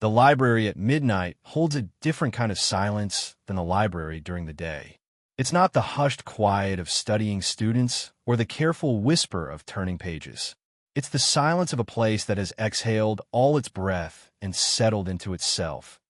The library at midnight holds a different kind of silence than the library during the day. It's not the hushed quiet of studying students or the careful whisper of turning pages. It's the silence of a place that has exhaled all its breath and settled into itself,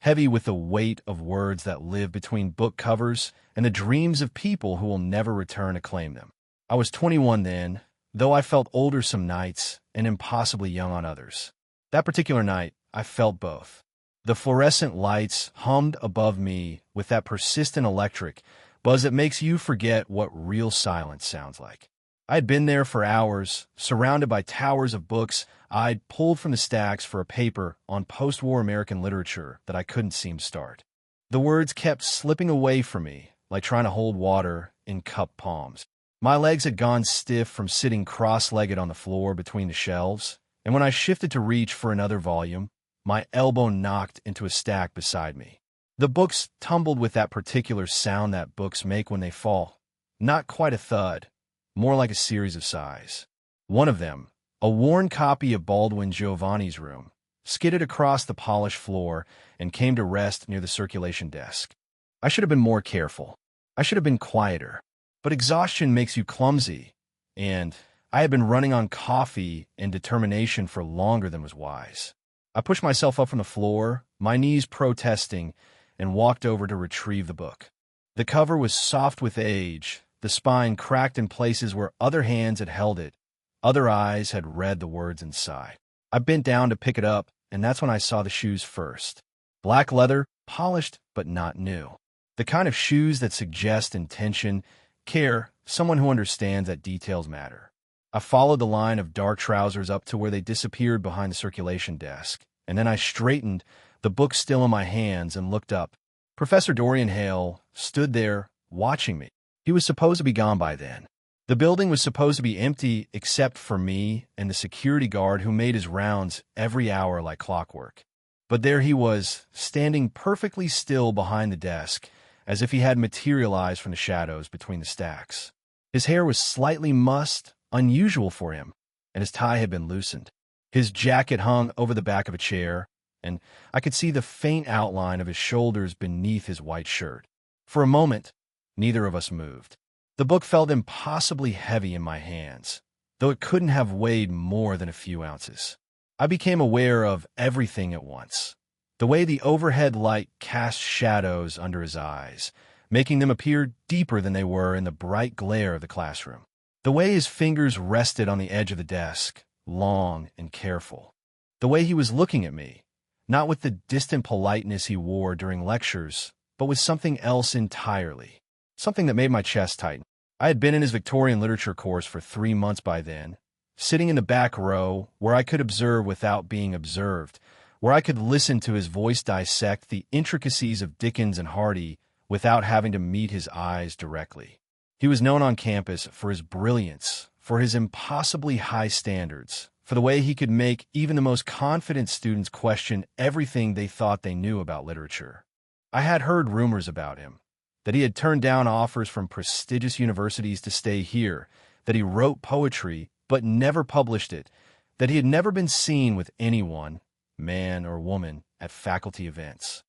heavy with the weight of words that live between book covers and the dreams of people who will never return to claim them. I was 21 then, though I felt older some nights and impossibly young on others. That particular night, I felt both. The fluorescent lights hummed above me with that persistent electric buzz that makes you forget what real silence sounds like. I had been there for hours, surrounded by towers of books I'd pulled from the stacks for a paper on post-war American literature that I couldn't seem to start. The words kept slipping away from me, like trying to hold water in cupped palms. My legs had gone stiff from sitting cross-legged on the floor between the shelves, and when I shifted to reach for another volume, my elbow knocked into a stack beside me. The books tumbled with that particular sound that books make when they fall. Not quite a thud, more like a series of sighs. One of them, a worn copy of Baldwin Giovanni's Room, skidded across the polished floor and came to rest near the circulation desk. I should have been more careful. I should have been quieter. But exhaustion makes you clumsy, and I had been running on coffee and determination for longer than was wise. I pushed myself up from the floor, my knees protesting, and walked over to retrieve the book. The cover was soft with age, the spine cracked in places where other hands had held it, other eyes had read the words inside. I bent down to pick it up, and that's when I saw the shoes first. Black leather, polished but not new. The kind of shoes that suggest intention, care, someone who understands that details matter. I followed the line of dark trousers up to where they disappeared behind the circulation desk, and then I straightened, the book still in my hands, and looked up. Professor Dorian Hale stood there, watching me. He was supposed to be gone by then. The building was supposed to be empty except for me and the security guard who made his rounds every hour like clockwork. But there he was, standing perfectly still behind the desk, as if he had materialized from the shadows between the stacks. His hair was slightly mussed, unusual for him, and his tie had been loosened. His jacket hung over the back of a chair, and I could see the faint outline of his shoulders beneath his white shirt. For a moment, neither of us moved. The book felt impossibly heavy in my hands, though it couldn't have weighed more than a few ounces. I became aware of everything at once. The way the overhead light cast shadows under his eyes, making them appear deeper than they were in the bright glare of the classroom. The way his fingers rested on the edge of the desk, long and careful. The way he was looking at me, not with the distant politeness he wore during lectures, but with something else entirely, something that made my chest tighten. I had been in his Victorian literature course for 3 months by then, sitting in the back row where I could observe without being observed, where I could listen to his voice dissect the intricacies of Dickens and Hardy without having to meet his eyes directly. He was known on campus for his brilliance, for his impossibly high standards, for the way he could make even the most confident students question everything they thought they knew about literature. I had heard rumors about him, that he had turned down offers from prestigious universities to stay here, that he wrote poetry but never published it, that he had never been seen with anyone, man or woman, at faculty events.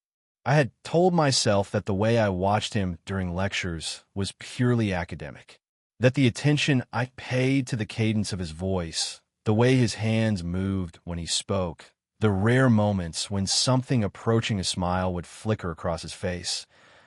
I had told myself that the way I watched him during lectures was purely academic, that the attention I paid to the cadence of his voice, the way his hands moved when he spoke, the rare moments when something approaching a smile would flicker across his face,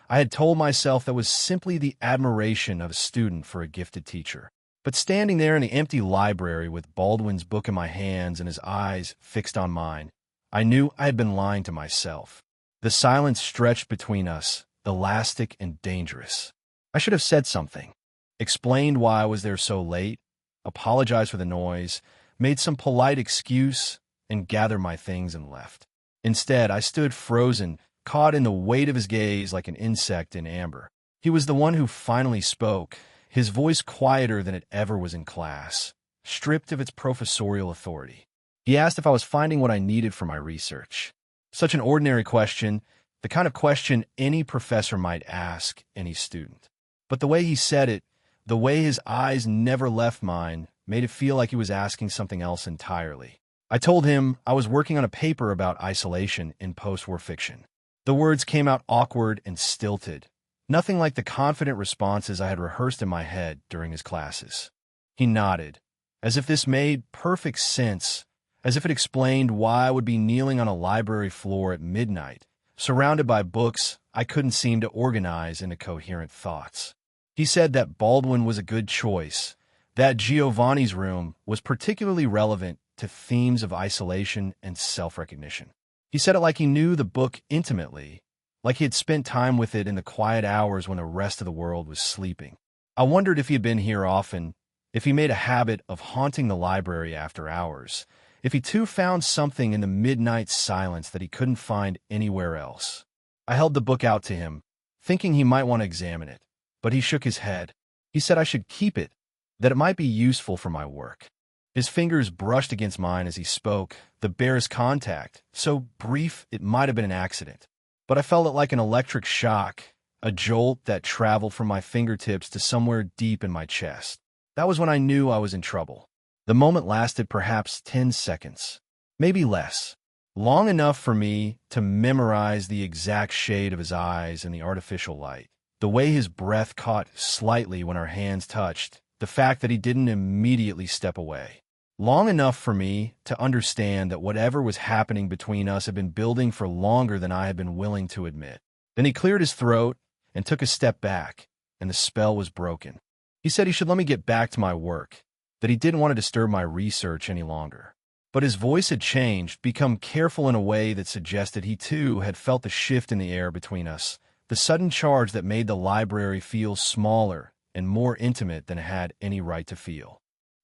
I had told myself that was simply the admiration of a student for a gifted teacher. But standing there in the empty library with Baldwin's book in my hands and his eyes fixed on mine, I knew I had been lying to myself. The silence stretched between us, elastic and dangerous. I should have said something, explained why I was there so late, apologized for the noise, made some polite excuse, and gathered my things and left. Instead, I stood frozen, caught in the weight of his gaze like an insect in amber. He was the one who finally spoke, his voice quieter than it ever was in class, stripped of its professorial authority. He asked if I was finding what I needed for my research. Such an ordinary question, the kind of question any professor might ask any student. But the way he said it, the way his eyes never left mine, made it feel like he was asking something else entirely. I told him I was working on a paper about isolation in post-war fiction. The words came out awkward and stilted, nothing like the confident responses I had rehearsed in my head during his classes. He nodded, as if this made perfect sense, as if it explained why I would be kneeling on a library floor at midnight, surrounded by books I couldn't seem to organize into coherent thoughts. He said that Baldwin was a good choice, that Giovanni's room was particularly relevant to themes of isolation and self-recognition. He said it like he knew the book intimately, like he had spent time with it in the quiet hours when the rest of the world was sleeping. I wondered if he had been here often, if he made a habit of haunting the library after hours, if he too found something in the midnight silence that he couldn't find anywhere else. I held the book out to him, thinking he might want to examine it, but he shook his head. He said I should keep it, that it might be useful for my work. His fingers brushed against mine as he spoke, the barest contact, so brief it might have been an accident. But I felt it like an electric shock, a jolt that traveled from my fingertips to somewhere deep in my chest. That was when I knew I was in trouble. The moment lasted perhaps 10 seconds, maybe less, long enough for me to memorize the exact shade of his eyes in the artificial light, the way his breath caught slightly when our hands touched, the fact that he didn't immediately step away. Long enough for me to understand that whatever was happening between us had been building for longer than I had been willing to admit. Then he cleared his throat and took a step back, and the spell was broken. He said he should let me get back to my work, that he didn't want to disturb my research any longer. But his voice had changed, become careful in a way that suggested he too had felt the shift in the air between us, the sudden charge that made the library feel smaller and more intimate than it had any right to feel.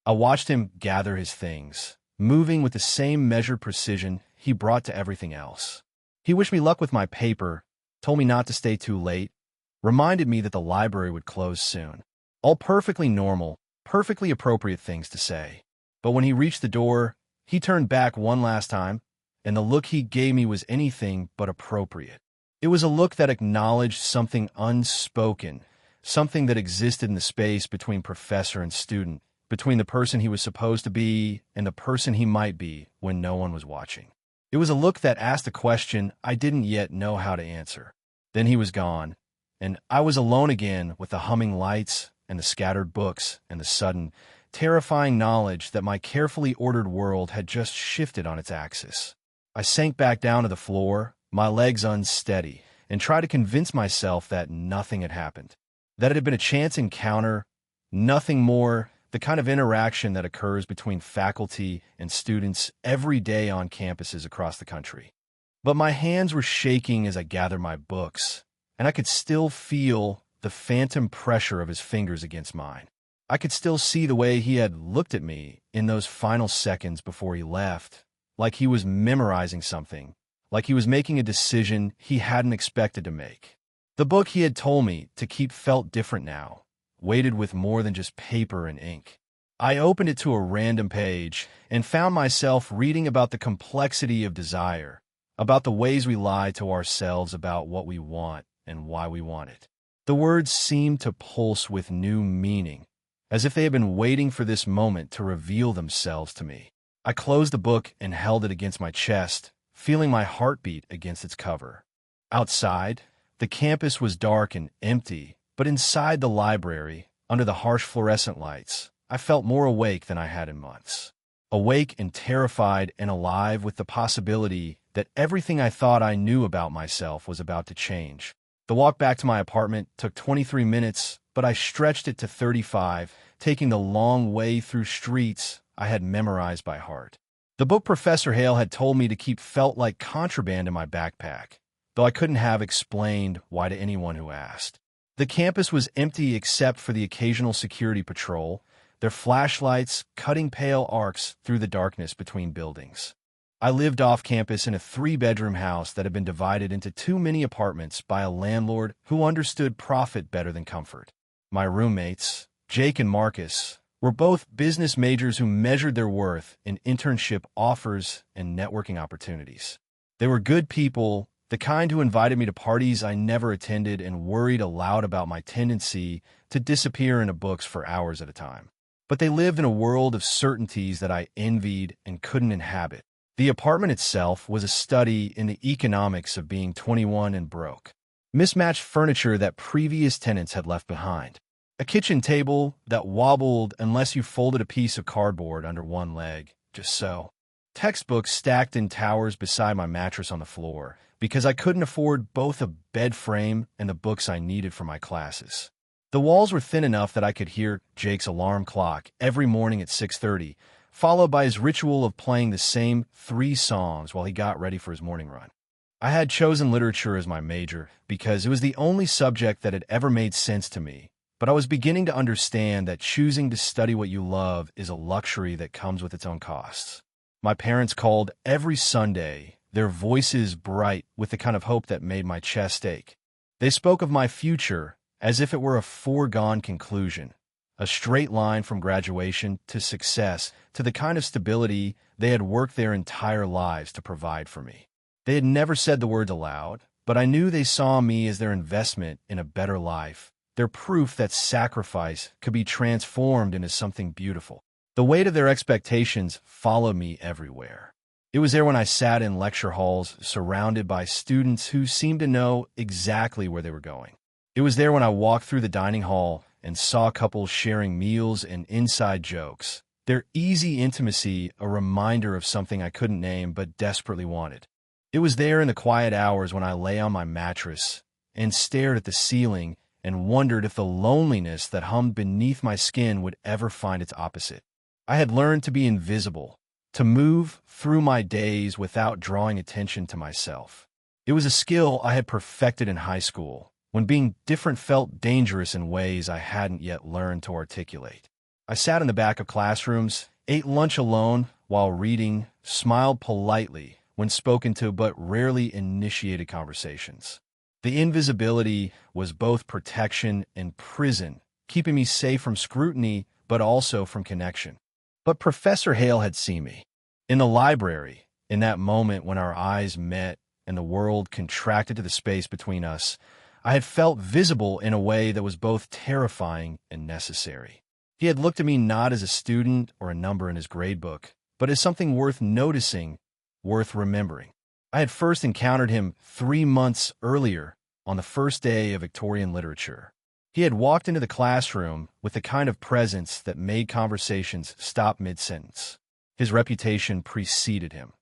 I watched him gather his things, moving with the same measured precision he brought to everything else. He wished me luck with my paper, told me not to stay too late, reminded me that the library would close soon. All perfectly normal, perfectly appropriate things to say. But when he reached the door, he turned back one last time, and the look he gave me was anything but appropriate. It was a look that acknowledged something unspoken, something that existed in the space between professor and student, between the person he was supposed to be and the person he might be when no one was watching. It was a look that asked a question I didn't yet know how to answer. Then he was gone, and I was alone again with the humming lights and the scattered books and the sudden, terrifying knowledge that my carefully ordered world had just shifted on its axis. I sank back down to the floor, my legs unsteady, and tried to convince myself that nothing had happened, that it had been a chance encounter, nothing more, the kind of interaction that occurs between faculty and students every day on campuses across the country. But my hands were shaking as I gathered my books, and I could still feel the phantom pressure of his fingers against mine. I could still see the way he had looked at me in those final seconds before he left, like he was memorizing something, like he was making a decision he hadn't expected to make. The book he had told me to keep felt different now, weighted with more than just paper and ink. I opened it to a random page and found myself reading about the complexity of desire, about the ways we lie to ourselves about what we want and why we want it. The words seemed to pulse with new meaning, as if they had been waiting for this moment to reveal themselves to me. I closed the book and held it against my chest, feeling my heartbeat against its cover. Outside, the campus was dark and empty, but inside the library, under the harsh fluorescent lights, I felt more awake than I had in months. Awake and terrified and alive with the possibility that everything I thought I knew about myself was about to change. The walk back to my apartment took 23 minutes, but I stretched it to 35, taking the long way through streets I had memorized by heart. The book Professor Hale had told me to keep felt like contraband in my backpack, though I couldn't have explained why to anyone who asked. The campus was empty except for the occasional security patrol, their flashlights cutting pale arcs through the darkness between buildings. I lived off campus in a 3-bedroom house that had been divided into 2 mini apartments by a landlord who understood profit better than comfort. My roommates, Jake and Marcus, were both business majors who measured their worth in internship offers and networking opportunities. They were good people, the kind who invited me to parties I never attended and worried aloud about my tendency to disappear into books for hours at a time. but they lived in a world of certainties that I envied and couldn't inhabit. The apartment itself was a study in the economics of being 21 and broke. Mismatched furniture that previous tenants had left behind. A kitchen table that wobbled unless you folded a piece of cardboard under one leg, just so. Textbooks stacked in towers beside my mattress on the floor, because I couldn't afford both a bed frame and the books I needed for my classes. The walls were thin enough that I could hear Jake's alarm clock every morning at 6:30, followed by his ritual of playing the same 3 songs while he got ready for his morning run. I had chosen literature as my major because it was the only subject that had ever made sense to me, but I was beginning to understand that choosing to study what you love is a luxury that comes with its own costs. My parents called every Sunday, their voices bright with the kind of hope that made my chest ache. They spoke of my future as if it were a foregone conclusion, a straight line from graduation to success to the kind of stability they had worked their entire lives to provide for me. They had never said the words aloud, but I knew they saw me as their investment in a better life, their proof that sacrifice could be transformed into something beautiful. The weight of their expectations followed me everywhere. It was there when I sat in lecture halls surrounded by students who seemed to know exactly where they were going. It was there when I walked through the dining hall and saw couples sharing meals and inside jokes, their easy intimacy a reminder of something I couldn't name but desperately wanted. It was there in the quiet hours when I lay on my mattress and stared at the ceiling and wondered if the loneliness that hummed beneath my skin would ever find its opposite. I had learned to be invisible, to move through my days without drawing attention to myself. It was a skill I had perfected in high school, when being different felt dangerous in ways I hadn't yet learned to articulate. I sat in the back of classrooms, ate lunch alone while reading, smiled politely when spoken to but rarely initiated conversations. The invisibility was both protection and prison, keeping me safe from scrutiny but also from connection. But Professor Hale had seen me. In the library, in that moment when our eyes met and the world contracted to the space between us, I had felt visible in a way that was both terrifying and necessary. He had looked at me not as a student or a number in his gradebook, but as something worth noticing, worth remembering. I had first encountered him 3 months earlier on the first day of Victorian literature. He had walked into the classroom with the kind of presence that made conversations stop mid-sentence. His reputation preceded him.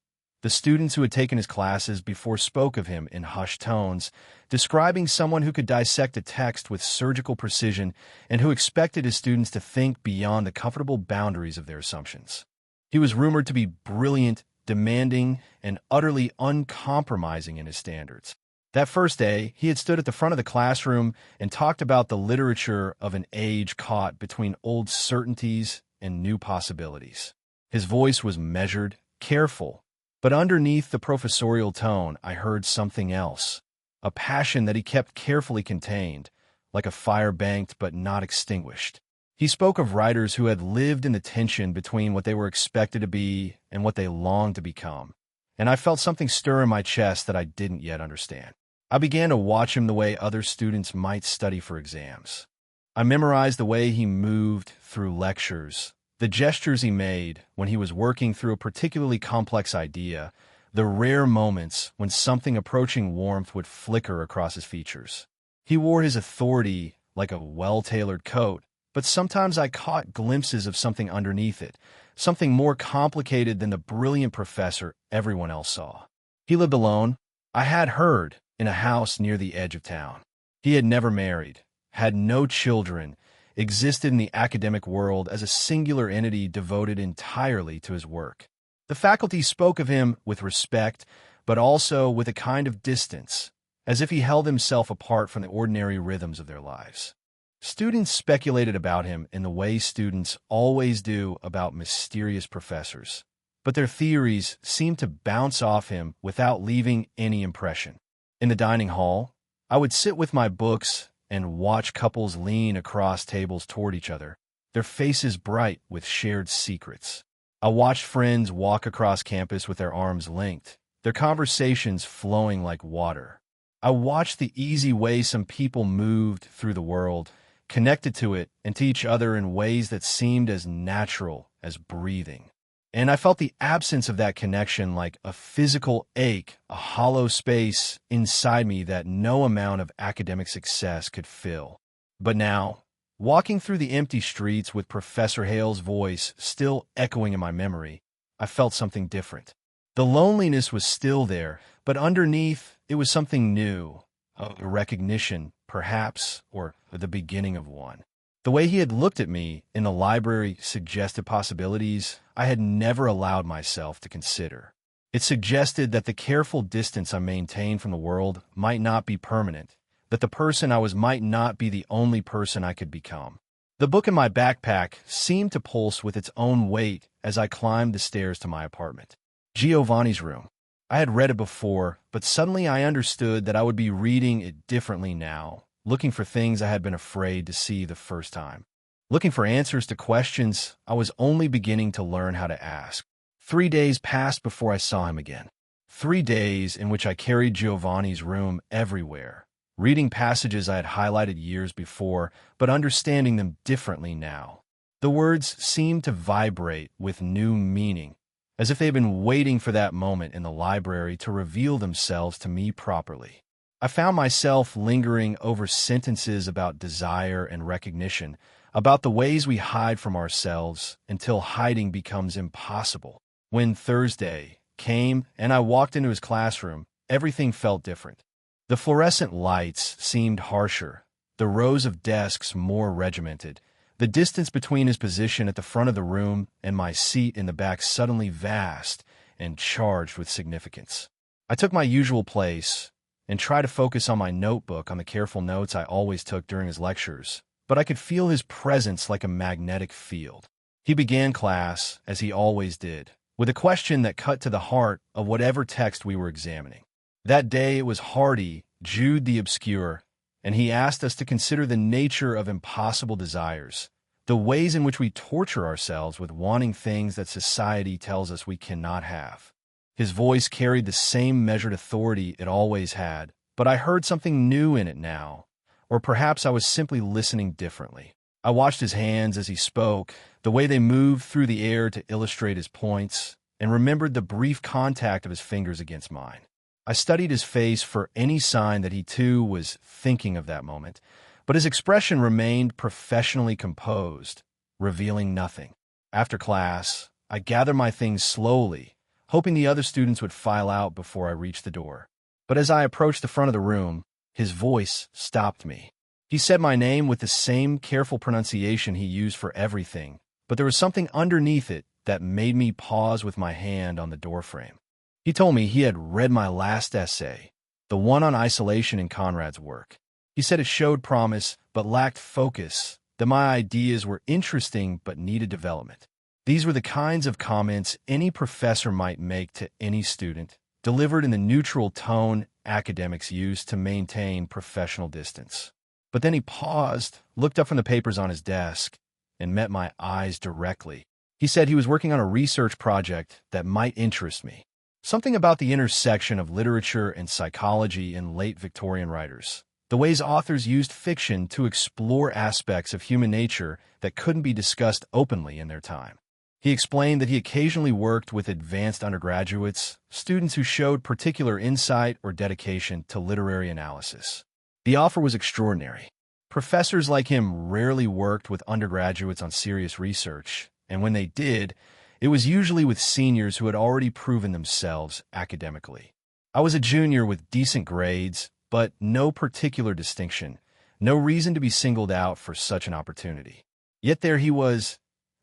The students who had taken his classes before spoke of him in hushed tones, describing someone who could dissect a text with surgical precision and who expected his students to think beyond the comfortable boundaries of their assumptions. He was rumored to be brilliant, demanding, and utterly uncompromising in his standards. That first day, he had stood at the front of the classroom and talked about the literature of an age caught between old certainties and new possibilities. His voice was measured, careful, but underneath the professorial tone, I heard something else, a passion that he kept carefully contained, like a fire banked but not extinguished. He spoke of writers who had lived in the tension between what they were expected to be and what they longed to become, and I felt something stir in my chest that I didn't yet understand. I began to watch him the way other students might study for exams. I memorized the way he moved through lectures, the gestures he made when he was working through a particularly complex idea, the rare moments when something approaching warmth would flicker across his features. He wore his authority like a well-tailored coat, but sometimes I caught glimpses of something underneath it, something more complicated than the brilliant professor everyone else saw. He lived alone, I had heard, in a house near the edge of town. He had never married, had no children, existed in the academic world as a singular entity devoted entirely to his work. The faculty spoke of him with respect, but also with a kind of distance, as if he held himself apart from the ordinary rhythms of their lives. Students speculated about him in the way students always do about mysterious professors, but their theories seemed to bounce off him without leaving any impression. In the dining hall, I would sit with my books and watch couples lean across tables toward each other, their faces bright with shared secrets. I watched friends walk across campus with their arms linked, their conversations flowing like water. I watched the easy way some people moved through the world, connected to it and to each other in ways that seemed as natural as breathing. And I felt the absence of that connection like a physical ache, a hollow space inside me that no amount of academic success could fill. But now, walking through the empty streets with Professor Hale's voice still echoing in my memory, I felt something different. The loneliness was still there, but underneath, it was something new, a recognition, perhaps, or the beginning of one. The way he had looked at me in the library suggested possibilities I had never allowed myself to consider. It suggested that the careful distance I maintained from the world might not be permanent, that the person I was might not be the only person I could become. The book in my backpack seemed to pulse with its own weight as I climbed the stairs to my apartment. Giovanni's room. I had read it before, but suddenly I understood that I would be reading it differently now, looking for things I had been afraid to see the first time. Looking for answers to questions I was only beginning to learn how to ask. 3 days passed before I saw him again. 3 days in which I carried Giovanni's room everywhere, reading passages I had highlighted years before, but understanding them differently now. The words seemed to vibrate with new meaning, as if they had been waiting for that moment in the library to reveal themselves to me properly. I found myself lingering over sentences about desire and recognition, about the ways we hide from ourselves until hiding becomes impossible. When Thursday came and I walked into his classroom, everything felt different. The fluorescent lights seemed harsher, the rows of desks more regimented, the distance between his position at the front of the room and my seat in the back suddenly vast and charged with significance. I took my usual place and tried to focus on my notebook on the careful notes I always took during his lectures, but I could feel his presence like a magnetic field. He began class, as he always did, with a question that cut to the heart of whatever text we were examining. That day it was Hardy, Jude the Obscure, and he asked us to consider the nature of impossible desires, the ways in which we torture ourselves with wanting things that society tells us we cannot have. His voice carried the same measured authority it always had, but I heard something new in it now, or perhaps I was simply listening differently. I watched his hands as he spoke, the way they moved through the air to illustrate his points, and remembered the brief contact of his fingers against mine. I studied his face for any sign that he too was thinking of that moment, but his expression remained professionally composed, revealing nothing. After class, I gathered my things slowly, hoping the other students would file out before I reached the door. But as I approached the front of the room, his voice stopped me. He said my name with the same careful pronunciation he used for everything, but there was something underneath it that made me pause with my hand on the doorframe. He told me he had read my last essay, the one on isolation in Conrad's work. He said it showed promise but lacked focus, that my ideas were interesting but needed development. These were the kinds of comments any professor might make to any student, delivered in the neutral tone academics use to maintain professional distance. But then he paused, looked up from the papers on his desk, and met my eyes directly. He said he was working on a research project that might interest me. Something about the intersection of literature and psychology in late Victorian writers. The ways authors used fiction to explore aspects of human nature that couldn't be discussed openly in their time. He explained that he occasionally worked with advanced undergraduates, students who showed particular insight or dedication to literary analysis. The offer was extraordinary. Professors like him rarely worked with undergraduates on serious research, and when they did, it was usually with seniors who had already proven themselves academically. I was a junior with decent grades, but no particular distinction, no reason to be singled out for such an opportunity. Yet there he was,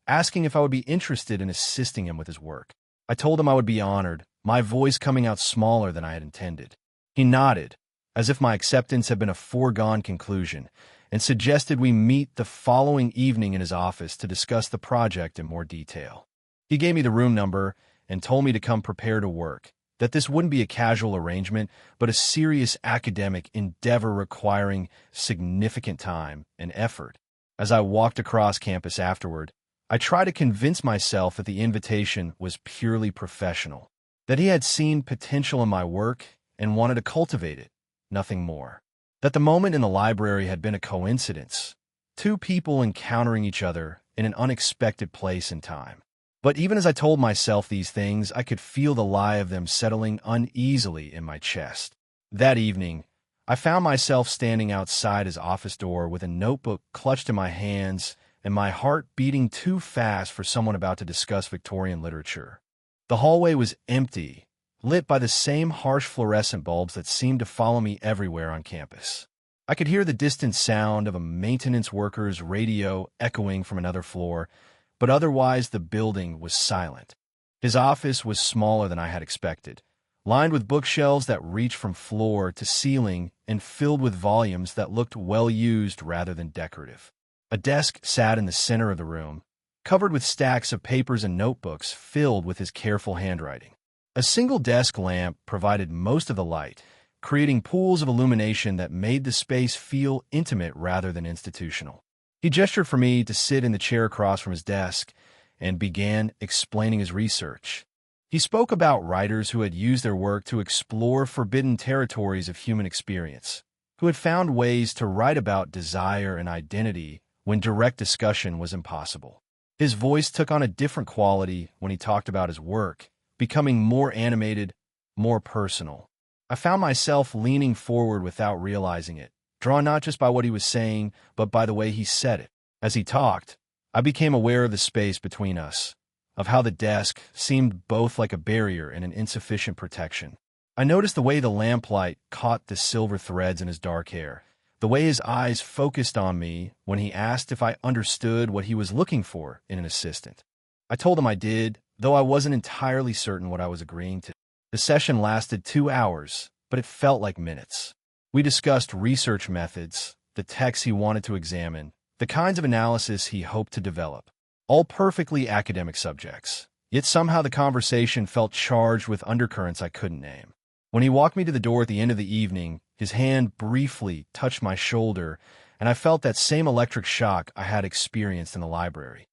asking if I would be interested in assisting him with his work. I told him I would be honored, my voice coming out smaller than I had intended. He nodded, as if my acceptance had been a foregone conclusion, and suggested we meet the following evening in his office to discuss the project in more detail. He gave me the room number and told me to come prepared to work, that this wouldn't be a casual arrangement, but a serious academic endeavor requiring significant time and effort. As I walked across campus afterward, I tried to convince myself that the invitation was purely professional, that he had seen potential in my work and wanted to cultivate it, nothing more. That the moment in the library had been a coincidence, two people encountering each other in an unexpected place and time. But even as I told myself these things, I could feel the lie of them settling uneasily in my chest. That evening, I found myself standing outside his office door with a notebook clutched in my hands and my heart beating too fast for someone about to discuss Victorian literature. The hallway was empty, lit by the same harsh fluorescent bulbs that seemed to follow me everywhere on campus. I could hear the distant sound of a maintenance worker's radio echoing from another floor, but otherwise the building was silent. His office was smaller than I had expected, lined with bookshelves that reached from floor to ceiling and filled with volumes that looked well-used rather than decorative. A desk sat in the center of the room, covered with stacks of papers and notebooks filled with his careful handwriting. A single desk lamp provided most of the light, creating pools of illumination that made the space feel intimate rather than institutional. He gestured for me to sit in the chair across from his desk and began explaining his research. He spoke about writers who had used their work to explore forbidden territories of human experience, who had found ways to write about desire and identity when direct discussion was impossible. His voice took on a different quality when he talked about his work, becoming more animated, more personal. I found myself leaning forward without realizing it, drawn not just by what he was saying, but by the way he said it. As he talked, I became aware of the space between us, of how the desk seemed both like a barrier and an insufficient protection. I noticed the way the lamplight caught the silver threads in his dark hair, the way his eyes focused on me when he asked if I understood what he was looking for in an assistant. I told him I did, though I wasn't entirely certain what I was agreeing to. The session lasted 2 hours, but it felt like minutes. We discussed research methods, the texts he wanted to examine, the kinds of analysis he hoped to develop, all perfectly academic subjects. Yet somehow the conversation felt charged with undercurrents I couldn't name. When he walked me to the door at the end of the evening, his hand briefly touched my shoulder, and I felt that same electric shock I had experienced in the library.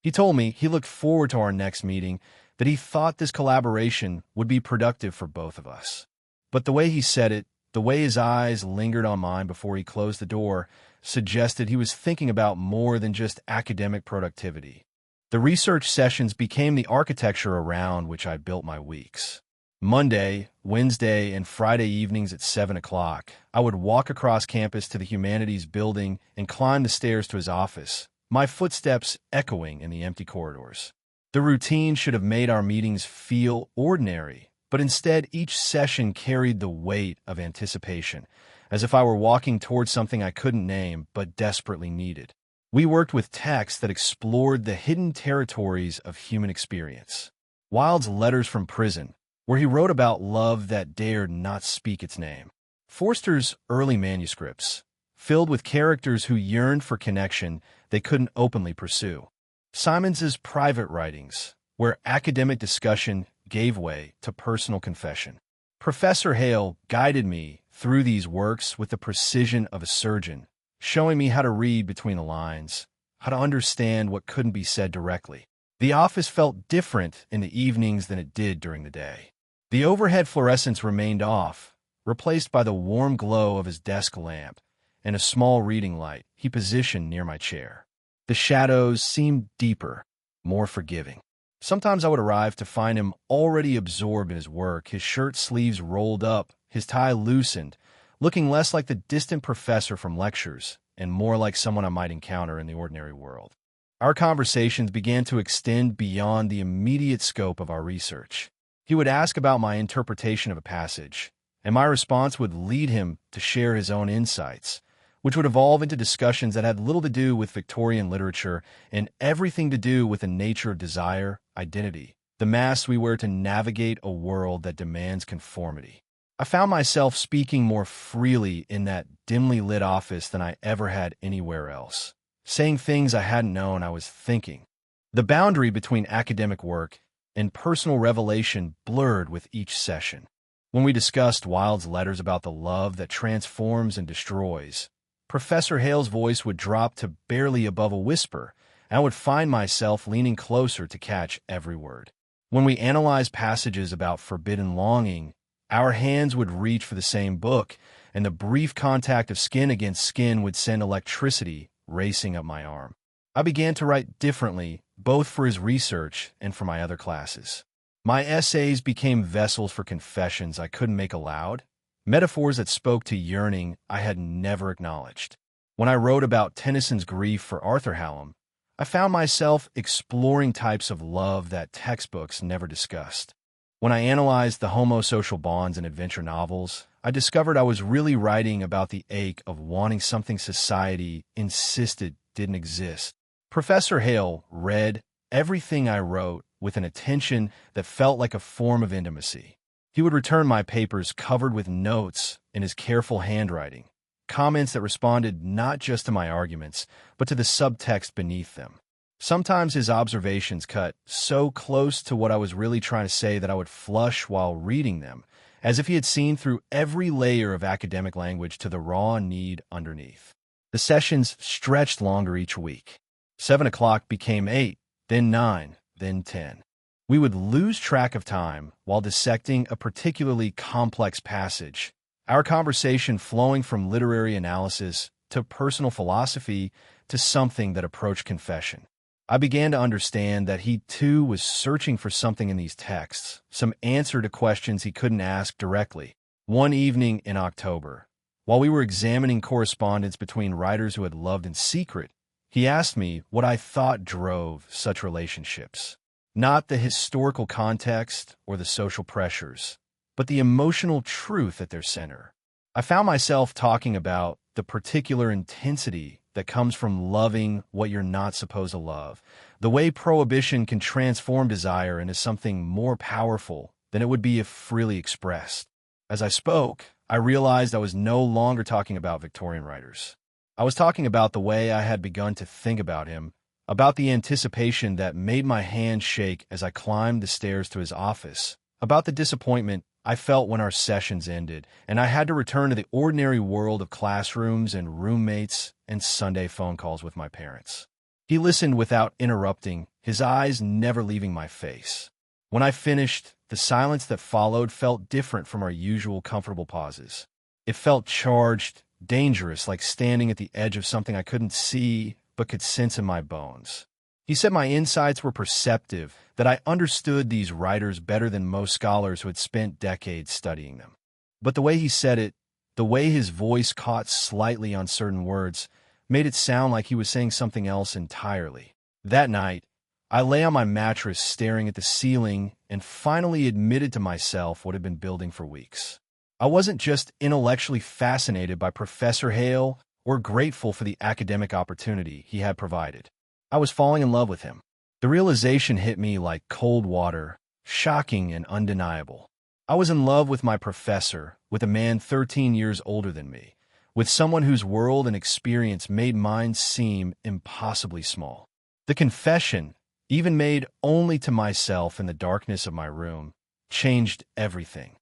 He told me he looked forward to our next meeting, that he thought this collaboration would be productive for both of us. But the way he said it, the way his eyes lingered on mine before he closed the door, suggested he was thinking about more than just academic productivity. The research sessions became the architecture around which I built my weeks. Monday, Wednesday, and Friday evenings at 7 o'clock, I would walk across campus to the Humanities building and climb the stairs to his office, my footsteps echoing in the empty corridors. The routine should have made our meetings feel ordinary, but instead each session carried the weight of anticipation, as if I were walking towards something I couldn't name but desperately needed. We worked with texts that explored the hidden territories of human experience. Wilde's Letters from Prison, where he wrote about love that dared not speak its name. Forster's early manuscripts, filled with characters who yearned for connection they couldn't openly pursue. Simons's private writings, where academic discussion gave way to personal confession. Professor Hale guided me through these works with the precision of a surgeon, showing me how to read between the lines, how to understand what couldn't be said directly. The office felt different in the evenings than it did during the day. The overhead fluorescents remained off, replaced by the warm glow of his desk lamp and a small reading light he positioned near my chair. The shadows seemed deeper, more forgiving. Sometimes I would arrive to find him already absorbed in his work, his shirt sleeves rolled up, his tie loosened, looking less like the distant professor from lectures and more like someone I might encounter in the ordinary world. Our conversations began to extend beyond the immediate scope of our research. He would ask about my interpretation of a passage, and my response would lead him to share his own insights, which would evolve into discussions that had little to do with Victorian literature and everything to do with the nature of desire, identity, the masks we wear to navigate a world that demands conformity. I found myself speaking more freely in that dimly lit office than I ever had anywhere else, saying things I hadn't known I was thinking. The boundary between academic work and personal revelation blurred with each session. When we discussed Wilde's letters about the love that transforms and destroys, Professor Hale's voice would drop to barely above a whisper, and I would find myself leaning closer to catch every word. When we analyzed passages about forbidden longing, our hands would reach for the same book, and the brief contact of skin against skin would send electricity racing up my arm. I began to write differently, both for his research and for my other classes. My essays became vessels for confessions I couldn't make aloud, metaphors that spoke to yearning I had never acknowledged. When I wrote about Tennyson's grief for Arthur Hallam, I found myself exploring types of love that textbooks never discussed. When I analyzed the homosocial bonds in adventure novels, I discovered I was really writing about the ache of wanting something society insisted didn't exist. Professor Hale read everything I wrote with an attention that felt like a form of intimacy. He would return my papers covered with notes in his careful handwriting, comments that responded not just to my arguments, but to the subtext beneath them. Sometimes his observations cut so close to what I was really trying to say that I would flush while reading them, as if he had seen through every layer of academic language to the raw need underneath. The sessions stretched longer each week. 7 o'clock became 8, then 9, then 10. We would lose track of time while dissecting a particularly complex passage, our conversation flowing from literary analysis to personal philosophy to something that approached confession. I began to understand that he, too, was searching for something in these texts, some answer to questions he couldn't ask directly. One evening in October, while we were examining correspondence between writers who had loved in secret, he asked me what I thought drove such relationships. Not the historical context or the social pressures, but the emotional truth at their center. I found myself talking about the particular intensity that comes from loving what you're not supposed to love, the way prohibition can transform desire into something more powerful than it would be if freely expressed. As I spoke, I realized I was no longer talking about Victorian writers. I was talking about the way I had begun to think about him, about the anticipation that made my hand shake as I climbed the stairs to his office, about the disappointment I felt when our sessions ended, and I had to return to the ordinary world of classrooms and roommates and Sunday phone calls with my parents. He listened without interrupting, his eyes never leaving my face. When I finished, the silence that followed felt different from our usual comfortable pauses. It felt charged, dangerous, like standing at the edge of something I couldn't see but could sense in my bones. He said my insights were perceptive, that I understood these writers better than most scholars who had spent decades studying them. But the way he said it, the way his voice caught slightly on certain words, made it sound like he was saying something else entirely. That night, I lay on my mattress staring at the ceiling and finally admitted to myself what had been building for weeks. I wasn't just intellectually fascinated by Professor Hale or grateful for the academic opportunity he had provided. I was falling in love with him. The realization hit me like cold water, shocking and undeniable. I was in love with my professor, with a man 13 years older than me, with someone whose world and experience made mine seem impossibly small. The confession, even made only to myself in the darkness of my room, changed everything.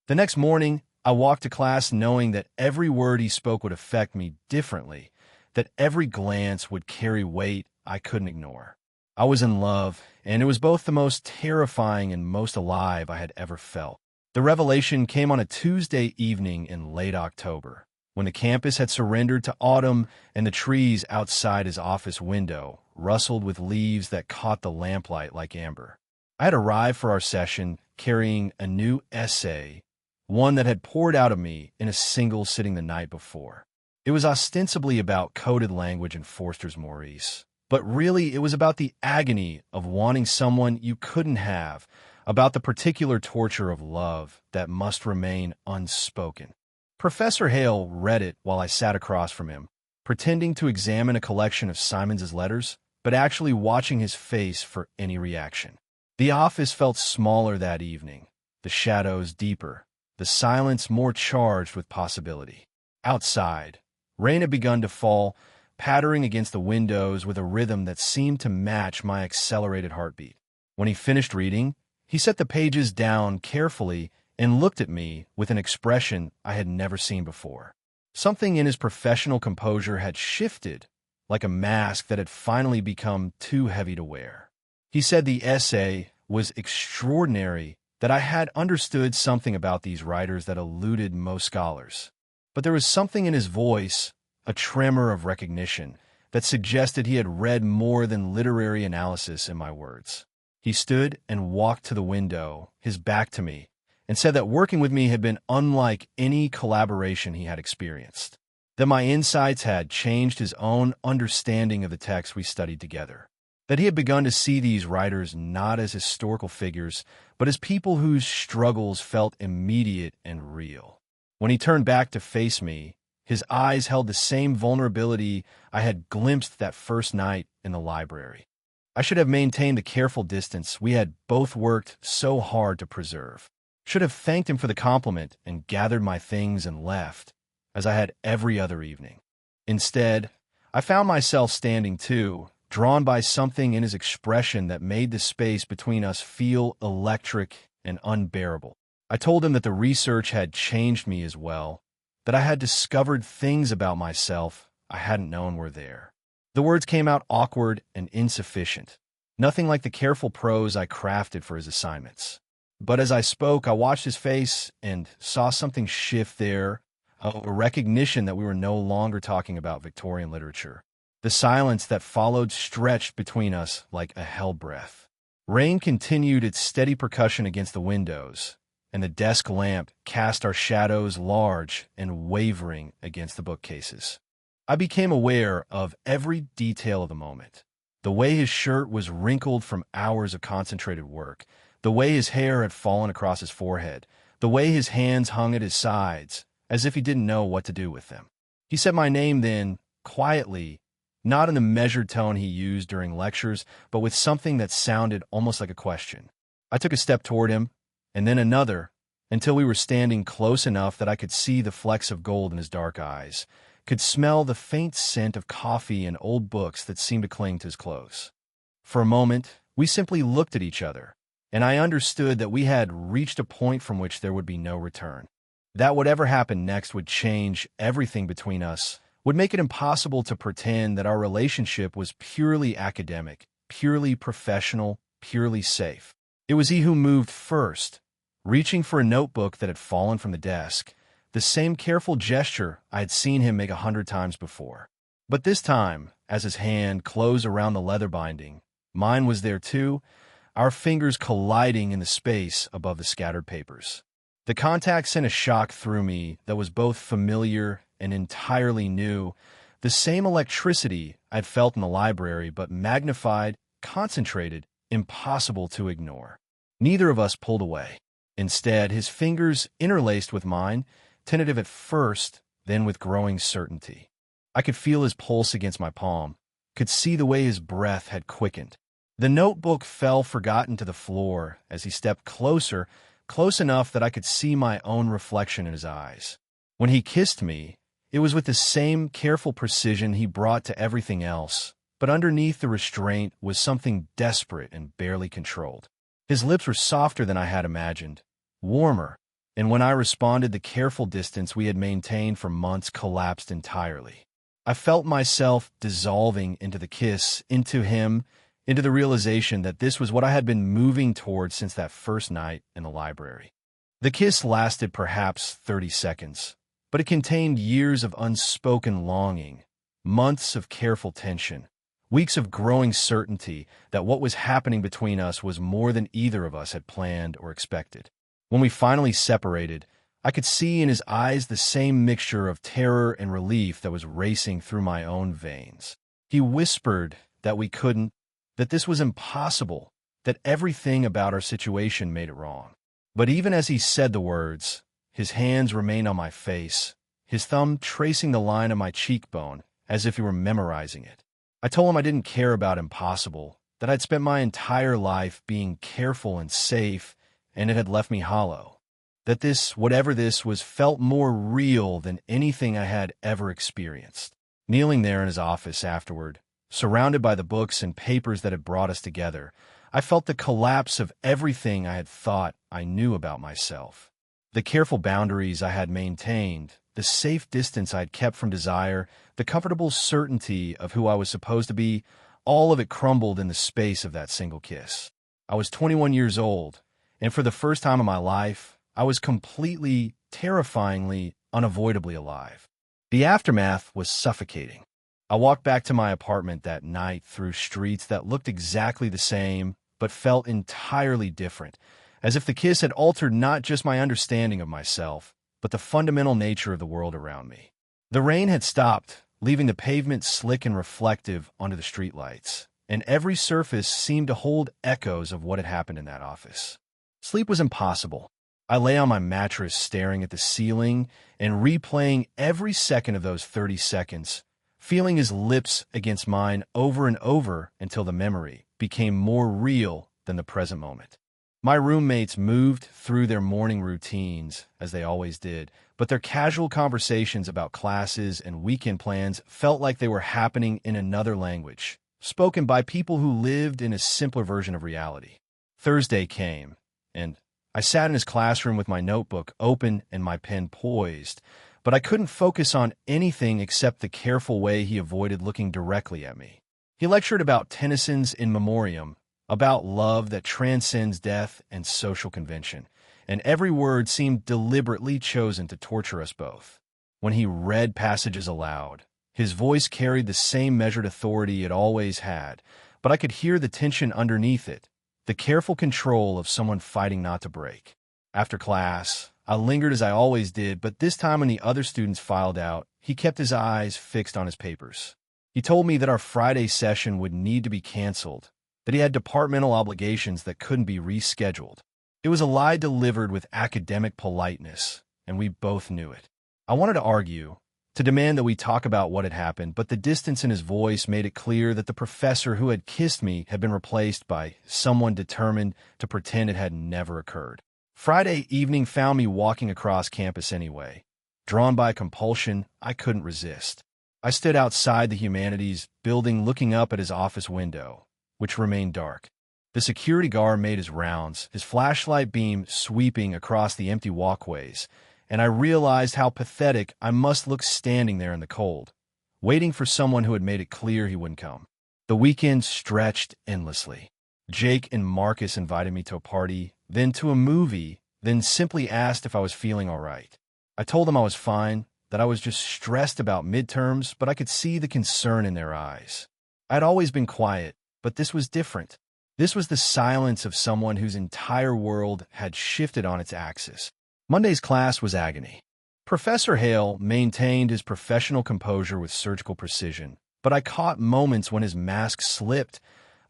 The next morning, I walked to class knowing that every word he spoke would affect me differently, that every glance would carry weight I couldn't ignore. I was in love, and it was both the most terrifying and most alive I had ever felt. The revelation came on a Tuesday evening in late October, when the campus had surrendered to autumn and the trees outside his office window rustled with leaves that caught the lamplight like amber. I had arrived for our session carrying a new essay, one that had poured out of me in a single sitting the night before. It was ostensibly about coded language and Forster's Maurice, but really it was about the agony of wanting someone you couldn't have, about the particular torture of love that must remain unspoken. Professor Hale read it while I sat across from him, pretending to examine a collection of Simons's letters, but actually watching his face for any reaction. The office felt smaller that evening, the shadows deeper, the silence more charged with possibility. Outside, rain had begun to fall, pattering against the windows with a rhythm that seemed to match my accelerated heartbeat. When he finished reading, he set the pages down carefully and looked at me with an expression I had never seen before. Something in his professional composure had shifted, like a mask that had finally become too heavy to wear. He said the essay was extraordinary, that I had understood something about these writers that eluded most scholars. But there was something in his voice, a tremor of recognition, that suggested he had read more than literary analysis in my words. He stood and walked to the window, his back to me, and said that working with me had been unlike any collaboration he had experienced, that my insights had changed his own understanding of the text we studied together, that he had begun to see these writers not as historical figures, but as people whose struggles felt immediate and real. When he turned back to face me, his eyes held the same vulnerability I had glimpsed that first night in the library. I should have maintained the careful distance we had both worked so hard to preserve. Should have thanked him for the compliment and gathered my things and left, as I had every other evening. Instead, I found myself standing too, drawn by something in his expression that made the space between us feel electric and unbearable. I told him that the research had changed me as well, that I had discovered things about myself I hadn't known were there. The words came out awkward and insufficient, nothing like the careful prose I crafted for his assignments. But as I spoke, I watched his face and saw something shift there, a recognition that we were no longer talking about Victorian literature. The silence that followed stretched between us like a hell breath. Rain continued its steady percussion against the windows, and the desk lamp cast our shadows large and wavering against the bookcases. I became aware of every detail of the moment. The way his shirt was wrinkled from hours of concentrated work, the way his hair had fallen across his forehead, the way his hands hung at his sides, as if he didn't know what to do with them. He said my name then, quietly, not in the measured tone he used during lectures, but with something that sounded almost like a question. I took a step toward him, and then another, until we were standing close enough that I could see the flecks of gold in his dark eyes, could smell the faint scent of coffee and old books that seemed to cling to his clothes. For a moment, we simply looked at each other, and I understood that we had reached a point from which there would be no return. That whatever happened next would change everything between us, would make it impossible to pretend that our relationship was purely academic, purely professional, purely safe. It was he who moved first, reaching for a notebook that had fallen from the desk, the same careful gesture I had seen him make 100 times before. But this time, as his hand closed around the leather binding, mine was there too, our fingers colliding in the space above the scattered papers. The contact sent a shock through me that was both familiar and entirely new, the same electricity I'd felt in the library, but magnified, concentrated, impossible to ignore. Neither of us pulled away. Instead, his fingers interlaced with mine, tentative at first, then with growing certainty. I could feel his pulse against my palm, could see the way his breath had quickened. The notebook fell forgotten to the floor as he stepped closer, close enough that I could see my own reflection in his eyes. When he kissed me, it was with the same careful precision he brought to everything else, but underneath the restraint was something desperate and barely controlled. His lips were softer than I had imagined, warmer, and when I responded, the careful distance we had maintained for months collapsed entirely. I felt myself dissolving into the kiss, into him, into the realization that this was what I had been moving towards since that first night in the library. The kiss lasted perhaps 30 seconds, but it contained years of unspoken longing, months of careful tension, weeks of growing certainty that what was happening between us was more than either of us had planned or expected. When we finally separated, I could see in his eyes the same mixture of terror and relief that was racing through my own veins. He whispered that we couldn't, that this was impossible, that everything about our situation made it wrong. But even as he said the words, his hands remained on my face, his thumb tracing the line of my cheekbone as if he were memorizing it. I told him I didn't care about impossible, that I'd spent my entire life being careful and safe, and it had left me hollow. That this, whatever this was, felt more real than anything I had ever experienced. Kneeling there in his office afterward, surrounded by the books and papers that had brought us together, I felt the collapse of everything I had thought I knew about myself. The careful boundaries I had maintained, the safe distance I had kept from desire, the comfortable certainty of who I was supposed to be, all of it crumbled in the space of that single kiss. I was 21 years old, and for the first time in my life, I was completely, terrifyingly, unavoidably alive. The aftermath was suffocating. I walked back to my apartment that night through streets that looked exactly the same, but felt entirely different, as if the kiss had altered not just my understanding of myself, but the fundamental nature of the world around me. The rain had stopped, leaving the pavement slick and reflective onto the streetlights, and every surface seemed to hold echoes of what had happened in that office. Sleep was impossible. I lay on my mattress staring at the ceiling and replaying every second of those 30 seconds, feeling his lips against mine over and over until the memory became more real than the present moment. My roommates moved through their morning routines, as they always did, but their casual conversations about classes and weekend plans felt like they were happening in another language, spoken by people who lived in a simpler version of reality. Thursday came, and I sat in his classroom with my notebook open and my pen poised, but I couldn't focus on anything except the careful way he avoided looking directly at me. He lectured about Tennyson's In Memoriam, about love that transcends death and social convention, and every word seemed deliberately chosen to torture us both. When he read passages aloud, his voice carried the same measured authority it always had, but I could hear the tension underneath it, the careful control of someone fighting not to break. After class, I lingered as I always did, but this time when the other students filed out, he kept his eyes fixed on his papers. He told me that our Friday session would need to be canceled, that he had departmental obligations that couldn't be rescheduled. It was a lie delivered with academic politeness, and we both knew it. I wanted to argue, to demand that we talk about what had happened, but the distance in his voice made it clear that the professor who had kissed me had been replaced by someone determined to pretend it had never occurred. Friday evening found me walking across campus anyway. Drawn by compulsion, I couldn't resist. I stood outside the humanities building looking up at his office window, which remained dark. The security guard made his rounds, his flashlight beam sweeping across the empty walkways, and I realized how pathetic I must look standing there in the cold, waiting for someone who had made it clear he wouldn't come. The weekend stretched endlessly. Jake and Marcus invited me to a party, then to a movie, then simply asked if I was feeling all right. I told them I was fine, that I was just stressed about midterms, but I could see the concern in their eyes. I'd always been quiet, but this was different. This was the silence of someone whose entire world had shifted on its axis. Monday's class was agony. Professor Hale maintained his professional composure with surgical precision, but I caught moments when his mask slipped,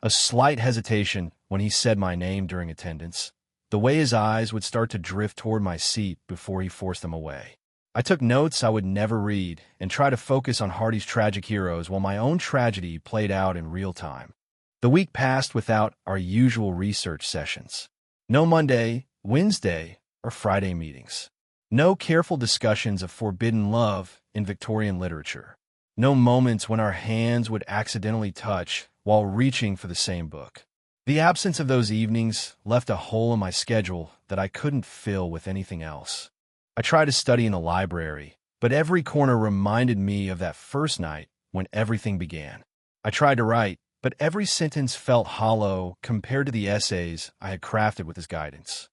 a slight hesitation when he said my name during attendance, the way his eyes would start to drift toward my seat before he forced them away. I took notes I would never read and tried to focus on Hardy's tragic heroes while my own tragedy played out in real time. The week passed without our usual research sessions. No Monday, Wednesday, or Friday meetings. No careful discussions of forbidden love in Victorian literature. No moments when our hands would accidentally touch while reaching for the same book. The absence of those evenings left a hole in my schedule that I couldn't fill with anything else. I tried to study in the library, but every corner reminded me of that first night when everything began. I tried to write, but every sentence felt hollow compared to the essays I had crafted with his guidance.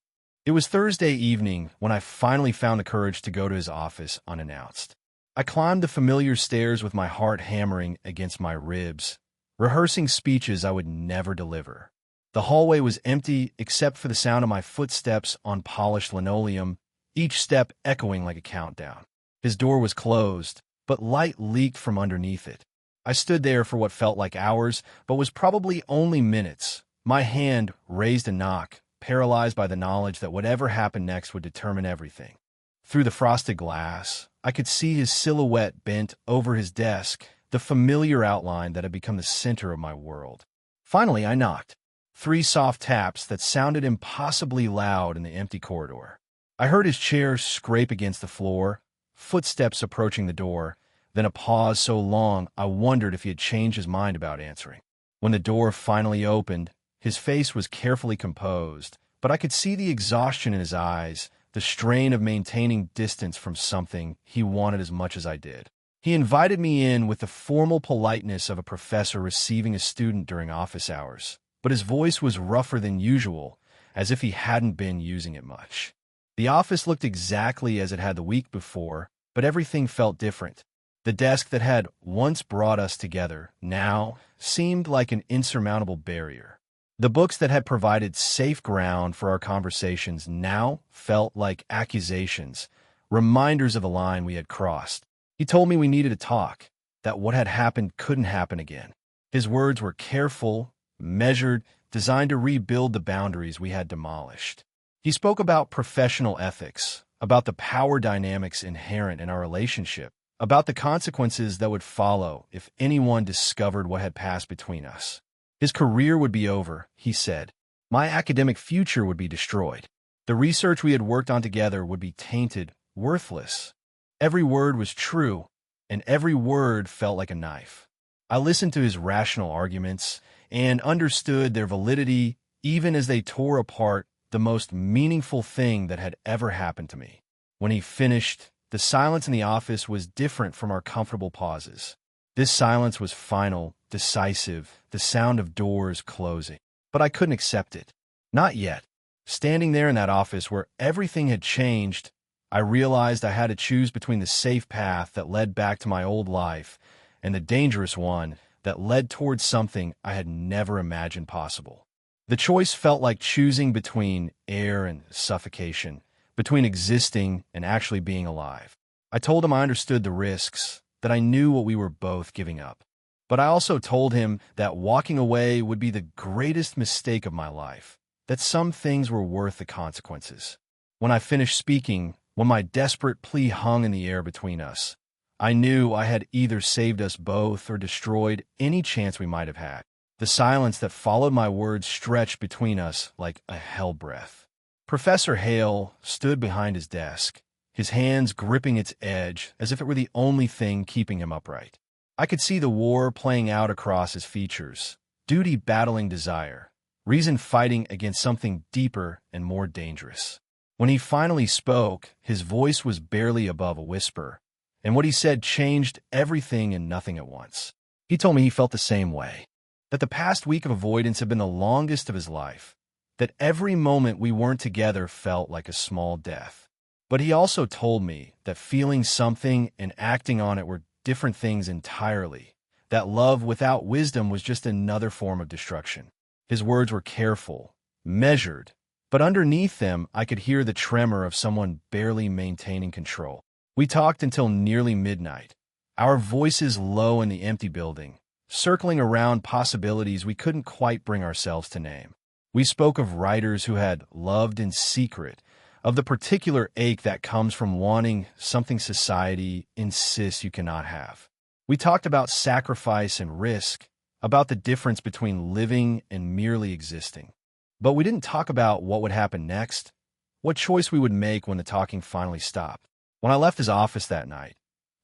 It was Thursday evening when I finally found the courage to go to his office unannounced. I climbed the familiar stairs with my heart hammering against my ribs, rehearsing speeches I would never deliver. The hallway was empty except for the sound of my footsteps on polished linoleum, each step echoing like a countdown. His door was closed, but light leaked from underneath it. I stood there for what felt like hours, but was probably only minutes, my hand raised a knock, paralyzed by the knowledge that whatever happened next would determine everything. Through the frosted glass, I could see his silhouette bent over his desk, the familiar outline that had become the center of my world. Finally, I knocked. 3 soft taps that sounded impossibly loud in the empty corridor. I heard his chair scrape against the floor, footsteps approaching the door, then a pause so long I wondered if he had changed his mind about answering. When the door finally opened, his face was carefully composed, but I could see the exhaustion in his eyes, the strain of maintaining distance from something he wanted as much as I did. He invited me in with the formal politeness of a professor receiving a student during office hours, but his voice was rougher than usual, as if he hadn't been using it much. The office looked exactly as it had the week before, but everything felt different. The desk that had once brought us together now seemed like an insurmountable barrier. The books that had provided safe ground for our conversations now felt like accusations, reminders of the line we had crossed. He told me we needed to talk, that what had happened couldn't happen again. His words were careful, measured, designed to rebuild the boundaries we had demolished. He spoke about professional ethics, about the power dynamics inherent in our relationship, about the consequences that would follow if anyone discovered what had passed between us. His career would be over, he said. My academic future would be destroyed. The research we had worked on together would be tainted, worthless. Every word was true, and every word felt like a knife. I listened to his rational arguments and understood their validity even as they tore apart the most meaningful thing that had ever happened to me. When he finished, the silence in the office was different from our comfortable pauses. This silence was final, decisive, the sound of doors closing. But I couldn't accept it. Not yet. Standing there in that office where everything had changed, I realized I had to choose between the safe path that led back to my old life and the dangerous one that led towards something I had never imagined possible. The choice felt like choosing between air and suffocation, between existing and actually being alive. I told him I understood the risks, that I knew what we were both giving up. But I also told him that walking away would be the greatest mistake of my life, that some things were worth the consequences. When I finished speaking, when my desperate plea hung in the air between us, I knew I had either saved us both or destroyed any chance we might have had. The silence that followed my words stretched between us like a hell breath. Professor Hale stood behind his desk, his hands gripping its edge as if it were the only thing keeping him upright. I could see the war playing out across his features, duty battling desire, reason fighting against something deeper and more dangerous. When he finally spoke, his voice was barely above a whisper, and what he said changed everything and nothing at once. He told me he felt the same way, that the past week of avoidance had been the longest of his life, that every moment we weren't together felt like a small death. But he also told me that feeling something and acting on it were different things entirely, that love without wisdom was just another form of destruction. His words were careful, measured, but underneath them I could hear the tremor of someone barely maintaining control. We talked until nearly midnight, our voices low in the empty building, circling around possibilities we couldn't quite bring ourselves to name. We spoke of writers who had loved in secret, of the particular ache that comes from wanting something society insists you cannot have. We talked about sacrifice and risk, about the difference between living and merely existing. But we didn't talk about what would happen next, what choice we would make when the talking finally stopped. When I left his office that night,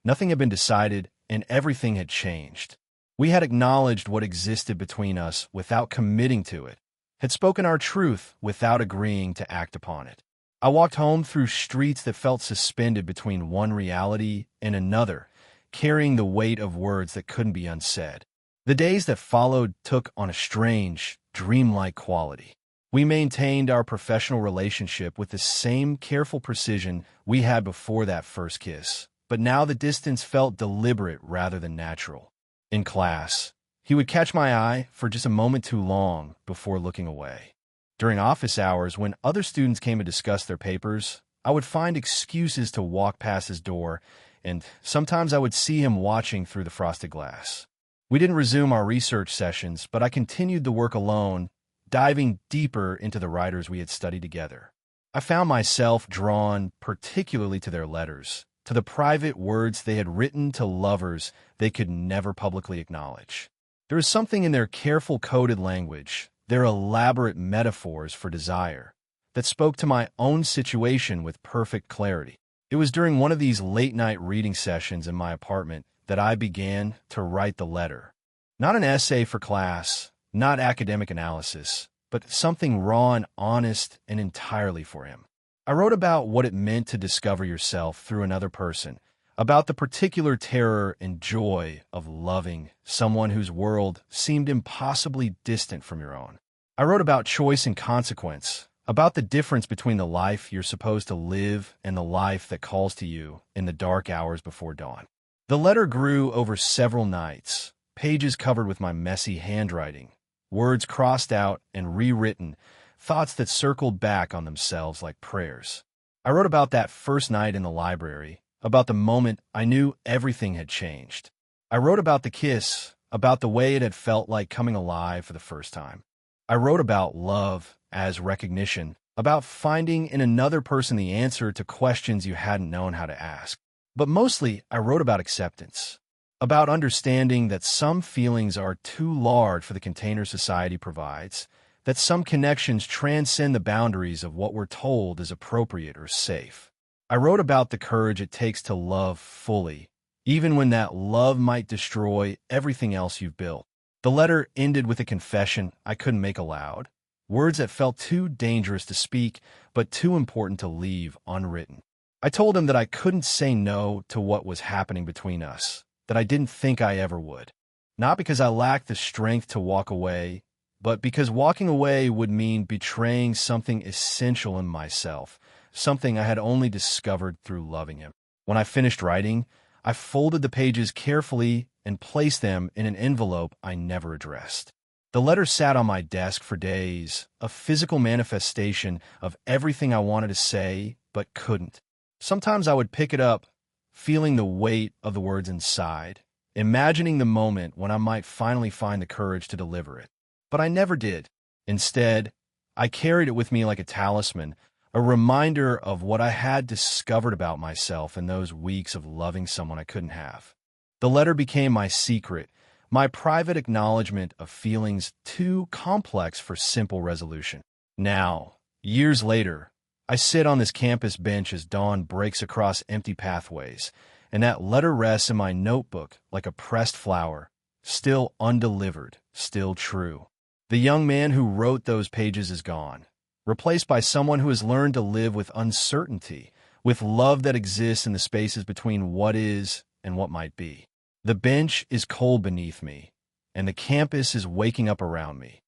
nothing had been decided and everything had changed. We had acknowledged what existed between us without committing to it, had spoken our truth without agreeing to act upon it. I walked home through streets that felt suspended between one reality and another, carrying the weight of words that couldn't be unsaid. The days that followed took on a strange, dreamlike quality. We maintained our professional relationship with the same careful precision we had before that first kiss, but now the distance felt deliberate rather than natural. In class, he would catch my eye for just a moment too long before looking away. During office hours, when other students came to discuss their papers, I would find excuses to walk past his door, and sometimes I would see him watching through the frosted glass. We didn't resume our research sessions, but I continued the work alone, diving deeper into the writers we had studied together. I found myself drawn particularly to their letters, to the private words they had written to lovers they could never publicly acknowledge. There was something in their careful coded language, their elaborate metaphors for desire, that spoke to my own situation with perfect clarity. It was during one of these late-night reading sessions in my apartment that I began to write the letter. Not an essay for class, not academic analysis, but something raw and honest and entirely for him. I wrote about what it meant to discover yourself through another person, about the particular terror and joy of loving someone whose world seemed impossibly distant from your own. I wrote about choice and consequence, about the difference between the life you're supposed to live and the life that calls to you in the dark hours before dawn. The letter grew over several nights, pages covered with my messy handwriting, words crossed out and rewritten, thoughts that circled back on themselves like prayers. I wrote about that first night in the library, about the moment I knew everything had changed. I wrote about the kiss, about the way it had felt like coming alive for the first time. I wrote about love as recognition, about finding in another person the answer to questions you hadn't known how to ask. But mostly, I wrote about acceptance, about understanding that some feelings are too large for the container society provides, that some connections transcend the boundaries of what we're told is appropriate or safe. I wrote about the courage it takes to love fully, even when that love might destroy everything else you've built. The letter ended with a confession I couldn't make aloud, words that felt too dangerous to speak, but too important to leave unwritten. I told him that I couldn't say no to what was happening between us, that I didn't think I ever would. Not because I lacked the strength to walk away, but because walking away would mean betraying something essential in myself, something I had only discovered through loving him. When I finished writing, I folded the pages carefully and placed them in an envelope I never addressed. The letter sat on my desk for days, a physical manifestation of everything I wanted to say but couldn't. Sometimes I would pick it up, feeling the weight of the words inside, imagining the moment when I might finally find the courage to deliver it. But I never did. Instead, I carried it with me like a talisman, a reminder of what I had discovered about myself in those weeks of loving someone I couldn't have. The letter became my secret, my private acknowledgement of feelings too complex for simple resolution. Now, years later, I sit on this campus bench as dawn breaks across empty pathways, and that letter rests in my notebook like a pressed flower, still undelivered, still true. The young man who wrote those pages is gone, replaced by someone who has learned to live with uncertainty, with love that exists in the spaces between what is and what might be. The bench is cold beneath me, and the campus is waking up around me.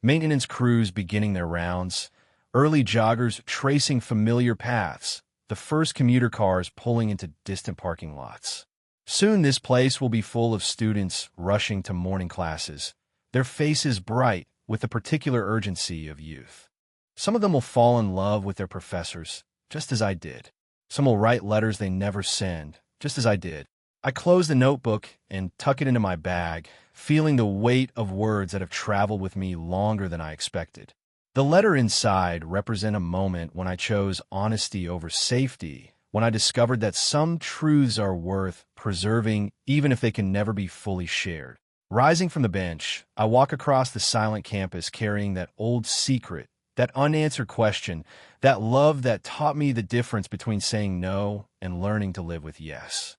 Maintenance crews beginning their rounds, early joggers tracing familiar paths, the first commuter cars pulling into distant parking lots. Soon this place will be full of students rushing to morning classes, their faces bright with the particular urgency of youth. Some of them will fall in love with their professors, just as I did. Some will write letters they never send, just as I did. I close the notebook and tuck it into my bag, feeling the weight of words that have traveled with me longer than I expected. The letter inside represents a moment when I chose honesty over safety, when I discovered that some truths are worth preserving even if they can never be fully shared. Rising from the bench, I walk across the silent campus carrying that old secret, that unanswered question, that love that taught me the difference between saying no and learning to live with yes.